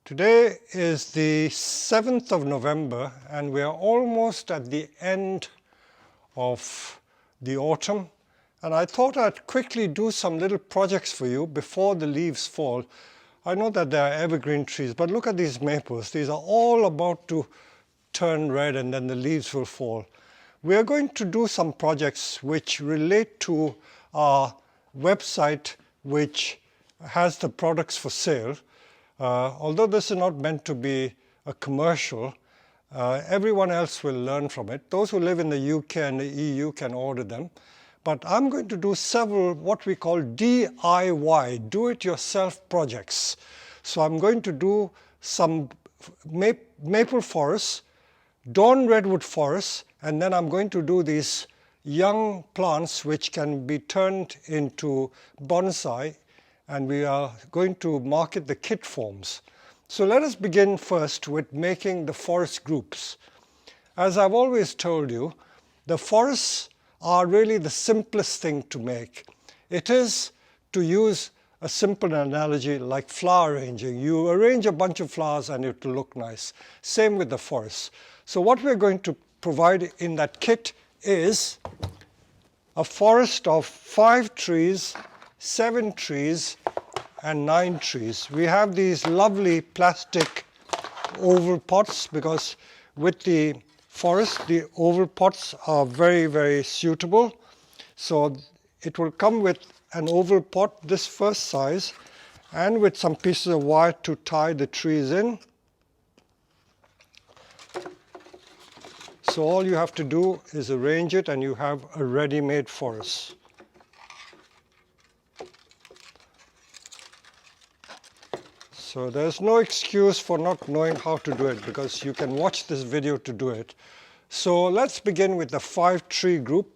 Today is the 7th of November and we are almost at the end of the autumn, and I thought I'd quickly do some little projects for you before the leaves fall. I know that there are evergreen trees, but look at these maples. These are all about to turn red and then the leaves will fall. We are going to do some projects which relate to our website which has the products for sale. Although this is not meant to be a commercial, everyone else will learn from it. Those who live in the UK and the EU can order them. But I'm going to do several what we call DIY, do-it-yourself projects. So I'm going to do some maple forests, Dawn Redwood forests, and then I'm going to do these young plants which can be turned into bonsai, and we are going to market the kit forms. So let us begin first with making the forest groups. As I've always told you, the forests are really the simplest thing to make. It is, to use a simple analogy, like flower arranging. You arrange a bunch of flowers and it will look nice. Same with the forests. So what we're going to provide in that kit is a forest of 5 trees, 7 trees and 9 trees. We have these lovely plastic oval pots because with the forest the oval pots are very, very suitable. So it will come with an oval pot this first size and with some pieces of wire to tie the trees in. So all you have to do is arrange it and you have a ready-made forest. So there's no excuse for not knowing how to do it because you can watch this video to do it. So let's begin with the 5 tree group.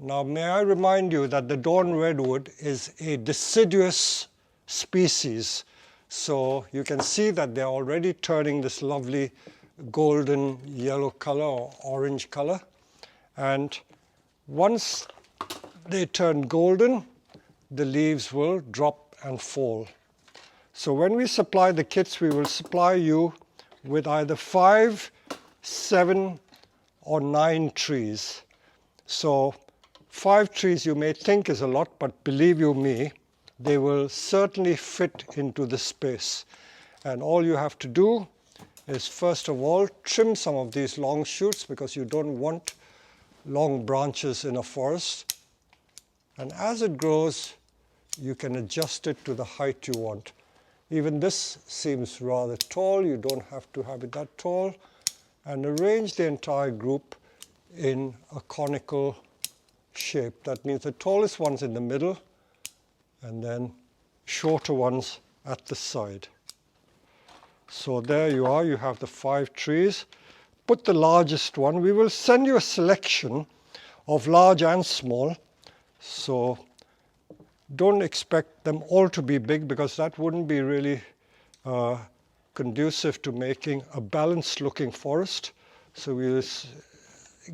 Now may I remind you that the Dawn Redwood is a deciduous species. So you can see that they're already turning this lovely golden yellow color or orange color. And once they turn golden, the leaves will drop and fall. So when we supply the kits, we will supply you with either 5, 7 or 9 trees. So 5 trees you may think is a lot, but believe you me, they will certainly fit into the space. And all you have to do is first of all trim some of these long shoots because you don't want long branches in a forest. And as it grows, you can adjust it to the height you want. Even this seems rather tall. You don't have to have it that tall. And arrange the entire group in a conical shape. That means the tallest one's in the middle and then shorter ones at the side. So there you are. You have the 5 trees. Put the largest one. We will send you a selection of large and small. So don't expect them all to be big because that wouldn't be really conducive to making a balanced looking forest. So we'll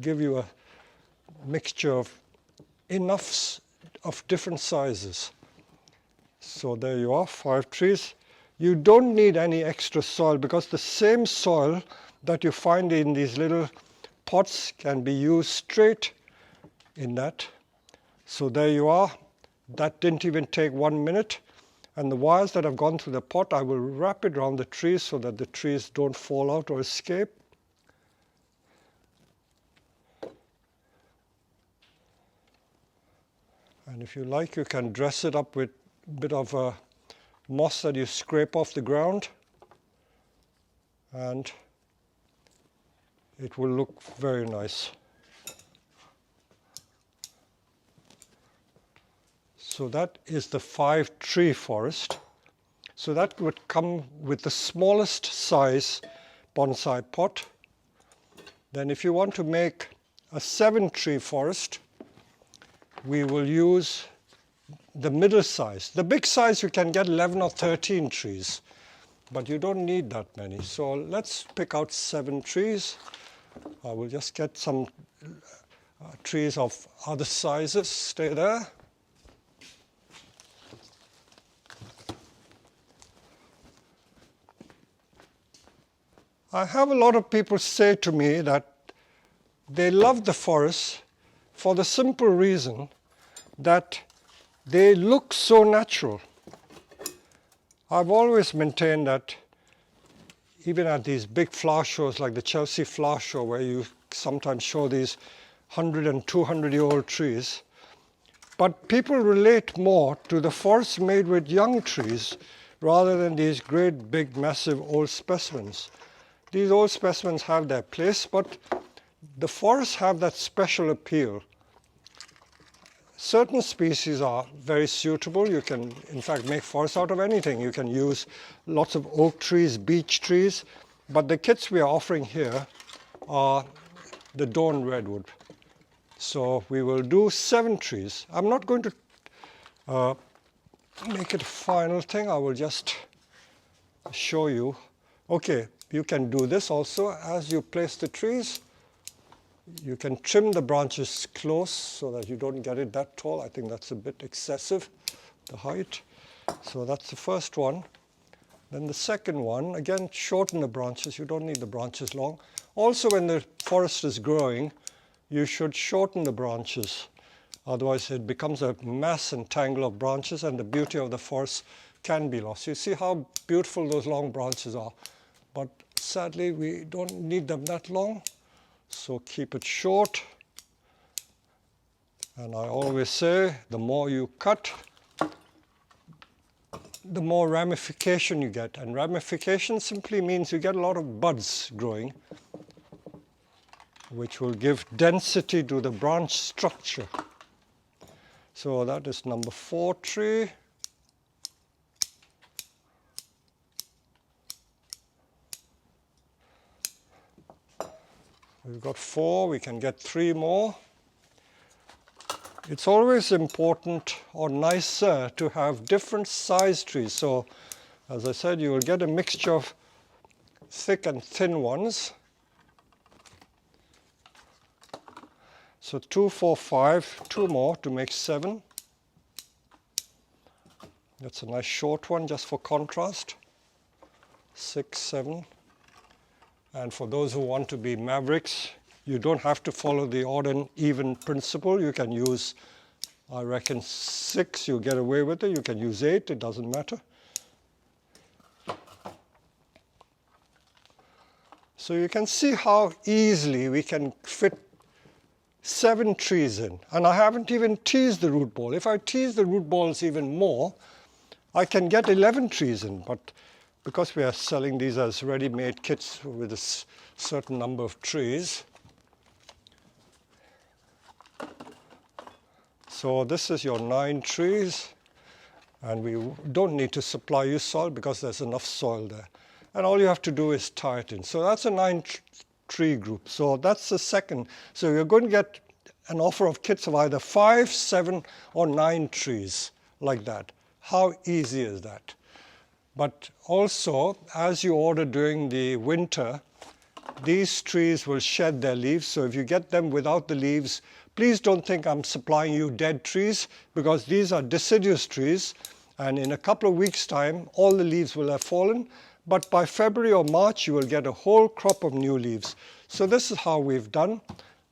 give you a mixture of enough of different sizes. So there you are, 5 trees. You don't need any extra soil because the same soil that you find in these little pots can be used straight in that. So there you are. That didn't even take 1 minute. And the wires that have gone through the pot, I will wrap it around the trees so that the trees don't fall out or escape. And if you like, you can dress it up with a bit of moss that you scrape off the ground. And it will look very nice. So that is the 5 tree forest. So that would come with the smallest size bonsai pot. Then if you want to make a 7 tree forest, we will use the middle size. The big size you can get 11 or 13 trees, but you don't need that many. So let's pick out 7 trees. I will just get some trees of other sizes. Stay there. I have a lot of people say to me that they love the forests for the simple reason that they look so natural. I've always maintained that even at these big flower shows like the Chelsea Flower Show, where you sometimes show these 100 and 200-year-old trees, but people relate more to the forests made with young trees rather than these great, big, massive old specimens. These old specimens have their place, but the forests have that special appeal. Certain species are very suitable. You can, in fact, make forests out of anything. You can use lots of oak trees, beech trees, but the kits we are offering here are the Dawn Redwood. So we will do 7 trees. I'm not going to make it a final thing. I will just show you. Okay, you can do this also as you place the trees. You can trim the branches close so that you don't get it that tall. I think that's a bit excessive, the height. So that's the first one. Then the second one, again, shorten the branches. You don't need the branches long. Also, when the forest is growing, you should shorten the branches. Otherwise, it becomes a mass and tangle of branches, and the beauty of the forest can be lost. You see how beautiful those long branches are. But sadly, we don't need them that long. So keep it short. And I always say, the more you cut, the more ramification you get. And ramification simply means you get a lot of buds growing, which will give density to the branch structure. So that is number 4 tree. We've got 4, we can get 3 more. It's always important or nicer to have different size trees. So, as I said, you will get a mixture of thick and thin ones. So 2, 4, 5, 2 more to make 7. That's a nice short one just for contrast. 6, 7. And for those who want to be mavericks, you don't have to follow the odd and even principle. You can use, I reckon, 6, you get away with it. You can use 8, it doesn't matter. So you can see how easily we can fit 7 trees in. And I haven't even teased the root ball. If I tease the root balls even more, I can get 11 trees in. But because we are selling these as ready-made kits with a certain number of trees. So this is your 9 trees. And we don't need to supply you soil because there's enough soil there. And all you have to do is tie it in. So that's a 9 tree group. So that's the second. So you're going to get an offer of kits of either 5, 7, or 9 trees like that. How easy is that? But also, as you order during the winter, these trees will shed their leaves. So if you get them without the leaves, please don't think I'm supplying you dead trees, because these are deciduous trees. And in a couple of weeks' time, all the leaves will have fallen. But by February or March, you will get a whole crop of new leaves. So this is how we've done.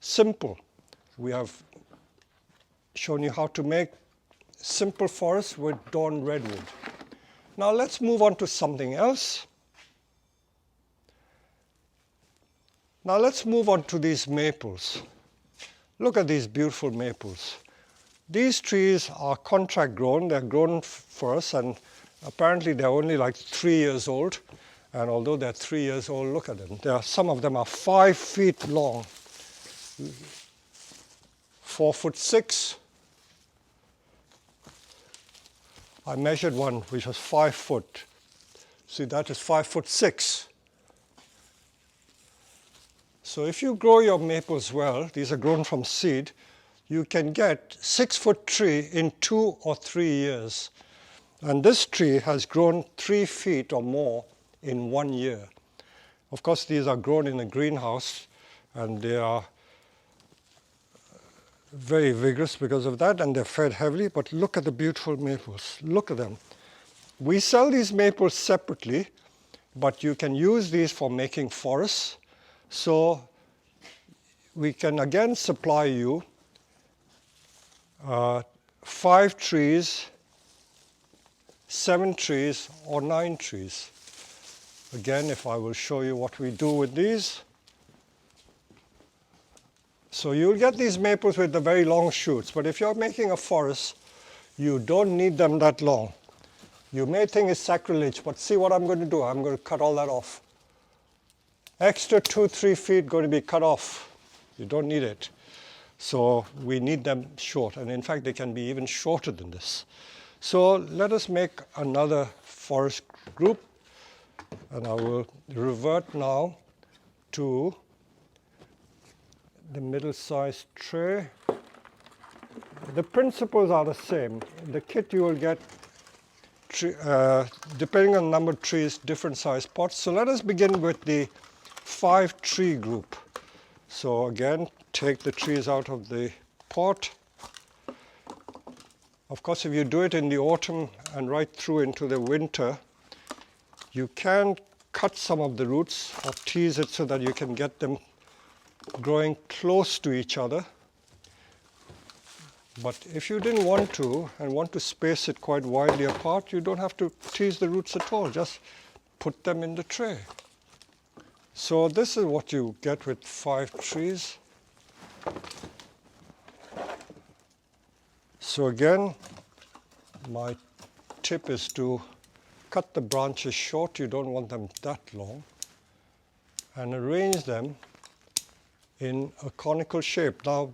Simple. We have shown you how to make simple forests with Dawn Redwood. Now let's move on to something else. Now let's move on to these maples. Look at these beautiful maples. These trees are contract grown. They're grown for us, and apparently they're only like 3 years old. And although they're 3 years old, look at them. Some of them are 5 feet long, 4'6". I measured one which was 5 foot. See, that is 5'6". So if you grow your maples well, these are grown from seed, you can get 6-foot tree in 2 or 3 years. And this tree has grown 3 feet or more in 1 year. Of course, these are grown in a greenhouse, and they are very vigorous because of that, and they're fed heavily. But look at the beautiful maples. Look at them. We sell these maples separately but you can use these for making forests. So we can again supply you 5 trees, 7 trees, or 9 trees. Again, if I will show you what we do with these. So you'll get these maples with the very long shoots, but if you're making a forest, you don't need them that long. You may think it's sacrilege, but see what I'm going to do. I'm going to cut all that off. Extra 2-3 feet going to be cut off. You don't need it. So we need them short, and in fact they can be even shorter than this. So let us make another forest group, and I will revert now to the middle-sized tray. The principles are the same. In the kit you will get, depending on the number of trees, different size pots. So let us begin with the 5 tree group. So again, take the trees out of the pot. Of course, if you do it in the autumn and right through into the winter, you can cut some of the roots or tease it so that you can get them growing close to each other. But if you didn't want to and want to space it quite widely apart, you don't have to tease the roots at all. Just put them in the tray. So this is what you get with 5 trees. So again, my tip is to cut the branches short. You don't want them that long. And arrange them in a conical shape. Now,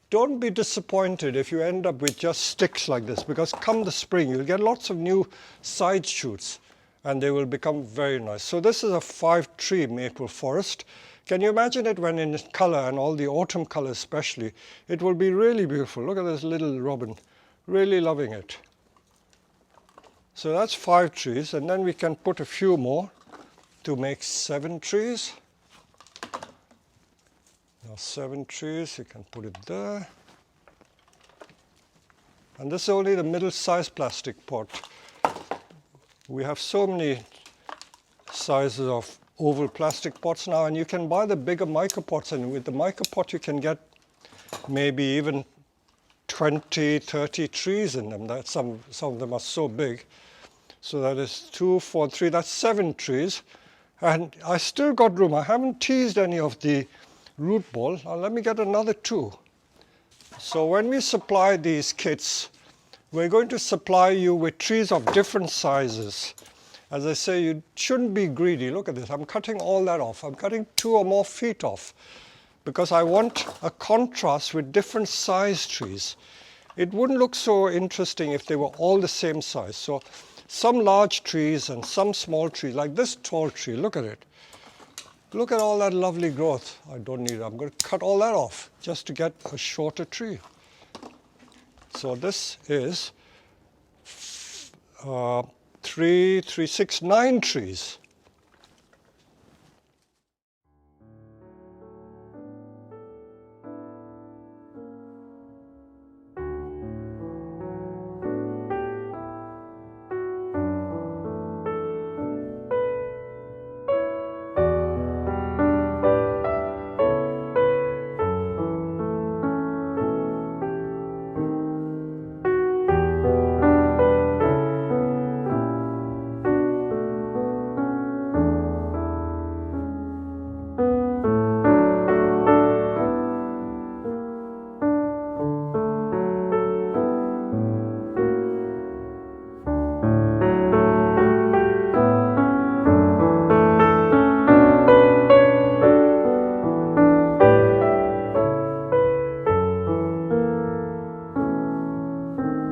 don't be disappointed if you end up with just sticks like this, because come the spring, you'll get lots of new side shoots, and they will become very nice. So this is a 5-tree maple forest. Can you imagine it when in color, and all the autumn colors especially? It will be really beautiful. Look at this little robin, really loving it. So that's 5 trees, and then we can put a few more to make 7 trees. Now 7 trees, you can put it there. And this is only the middle-sized plastic pot. We have so many sizes of oval plastic pots now, and you can buy the bigger mica pots, and with the mica pot you can get maybe even 20, 30 trees in them. Some of them are so big. So that is 2, 4, 3, that's 7 trees. And I still got room. I haven't teased any of the root ball. Now let me get another 2. So when we supply these kits, we're going to supply you with trees of different sizes. As I say, you shouldn't be greedy. Look at this. I'm cutting all that off. I'm cutting 2 or more feet off because I want a contrast with different size trees. It wouldn't look so interesting if they were all the same size. So some large trees and some small trees, like this tall tree, look at it. Look at all that lovely growth. I don't need it. I'm going to cut all that off just to get a shorter tree. So this is 3, 6, 9 trees.